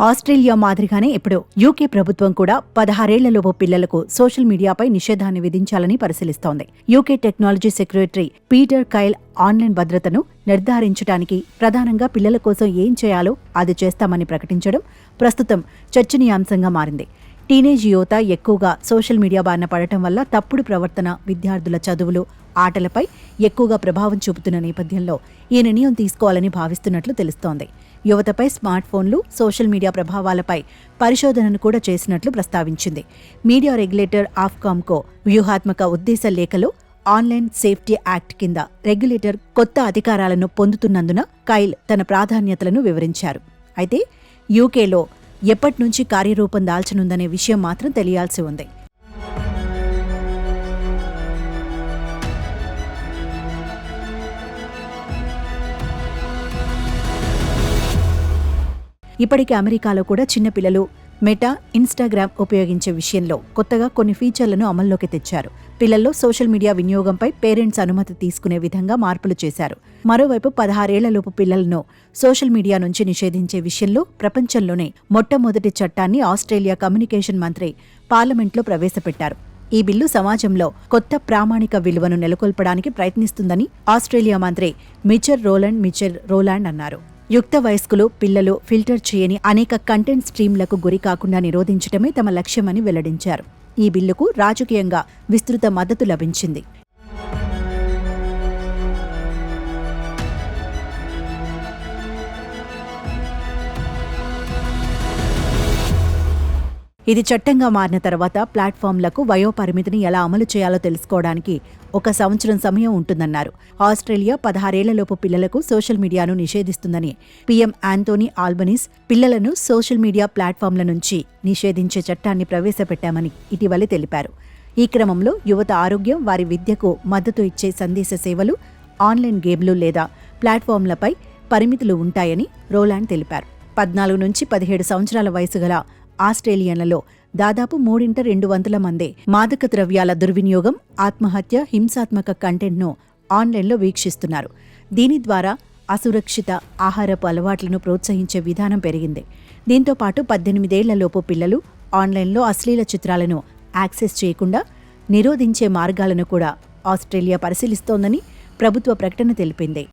Australia మాదిరిగానే ఇప్పుడు UK ప్రభుత్వం కూడా 16 ఏళ్లలోపు పిల్లలకు సోషల్ మీడియాపై నిషేధాన్ని విధించాలని పరిశీలిస్తోంది. UK technology secretary Peter Kyle online భద్రతను నిర్ధారించడానికి ప్రధానంగా పిల్లల కోసం ఏం చేయాలో అది చేస్తామని ప్రకటించడం ప్రస్తుతం చర్చనీయాంశంగా మారింది. టీనేజ్ యువత ఎక్కువగా సోషల్ మీడియా బారిన పడటం వల్ల తప్పుడు ప్రవర్తన, విద్యార్థుల చదువులు, ఆటలపై ఎక్కువగా ప్రభావం చూపుతున్న నేపథ్యంలో ఈ నిర్ణయం తీసుకోవాలని భావిస్తున్నట్లు తెలుస్తోంది. యువతపై స్మార్ట్ ఫోన్లు, సోషల్ మీడియా ప్రభావాలపై పరిశోధనను కూడా చేసినట్లు ప్రస్తావించింది. మీడియా రెగ్యులేటర్ ఆఫ్కామ్కో వ్యూహాత్మక ఉద్దేశ లేఖలో ఆన్లైన్ సేఫ్టీ యాక్ట్ కింద రెగ్యులేటర్ కొత్త అధికారాలను పొందుతున్నందున కైల్ తన ప్రాధాన్యతలను వివరించారు. అయితే యూకేలో ఎప్పటినుంచి కార్యరూపం దాల్చనుందనే విషయం మాత్రం తెలియాల్సి ఉంది. ఇప్పటికే అమెరికాలో కూడా చిన్నపిల్లలు మెటా, ఇన్స్టాగ్రామ్ ఉపయోగించే విషయంలో కొత్తగా కొన్ని ఫీచర్లను అమల్లోకి తెచ్చారు. పిల్లల్లో సోషల్ మీడియా వినియోగంపై పేరెంట్స్ అనుమతి తీసుకునే విధంగా మార్పులు చేశారు. మరోవైపు 16 ఏళ్లలోపు పిల్లలను సోషల్ మీడియా నుంచి నిషేధించే విషయంలో ప్రపంచంలోనే మొట్టమొదటి చట్టాన్ని ఆస్ట్రేలియా కమ్యూనికేషన్ మంత్రి పార్లమెంట్లో ప్రవేశపెట్టారు. ఈ బిల్లు సమాజంలో కొత్త ప్రామాణిక విలువను నెలకొల్పడానికి ప్రయత్నిస్తుందని ఆస్ట్రేలియా మంత్రి మిచెల్ రోలాండ్ అన్నారు. యుక్త వయస్కులు, పిల్లలు ఫిల్టర్ చేయని అనేక కంటెంట్ స్ట్రీమ్లకు గురి కాకుండా నిరోధించడమే తమ లక్ష్యమని వెల్లడించారు. ఈ బిల్లుకు రాజకీయంగా విస్తృత మద్దతు లభించింది. ఇది చట్టంగా మారిన తర్వాత ప్లాట్ఫామ్లకు వయోపరిమితిని ఎలా అమలు చేయాలో తెలుసుకోవడానికి 1 సంవత్సరం సమయం ఉంటుందన్నారు. ఆస్ట్రేలియా 16 ఏళ్లలోపు పిల్లలకు సోషల్ మీడియాను నిషేధిస్తుందని పీఎం ఆంటోనీ ఆల్బనీస్ పిల్లలను సోషల్ మీడియా ప్లాట్ఫామ్ల నుంచి నిషేధించే చట్టాన్ని ప్రవేశపెట్టామని ఇటీవలే తెలిపారు. ఈ క్రమంలో యువత ఆరోగ్యం, వారి విద్యకు మద్దతు ఇచ్చే సందేశ సేవలు, ఆన్లైన్ గేమ్లు లేదా ప్లాట్ఫామ్లపై పరిమితులు ఉంటాయని రోలాండ్ తెలిపారు. 14 నుంచి 17 సంవత్సరాల వయసు గల ఆస్ట్రేలియన్లలో దాదాపు 3/2 మందే మాదక ద్రవ్యాల దుర్వినియోగం, ఆత్మహత్య, హింసాత్మక కంటెంట్ను ఆన్లైన్లో వీక్షిస్తున్నారు. దీని ద్వారా అసురక్షిత ఆహారపు అలవాట్లను ప్రోత్సహించే విధానం పెరిగింది. దీంతో పాటు 18 ఏళ్లలోపు పిల్లలు ఆన్లైన్లో అశ్లీల చిత్రాలను యాక్సెస్ చేయకుండా నిరోధించే మార్గాలను కూడా ఆస్ట్రేలియా పరిశీలిస్తోందని ప్రభుత్వ ప్రకటన తెలిపింది.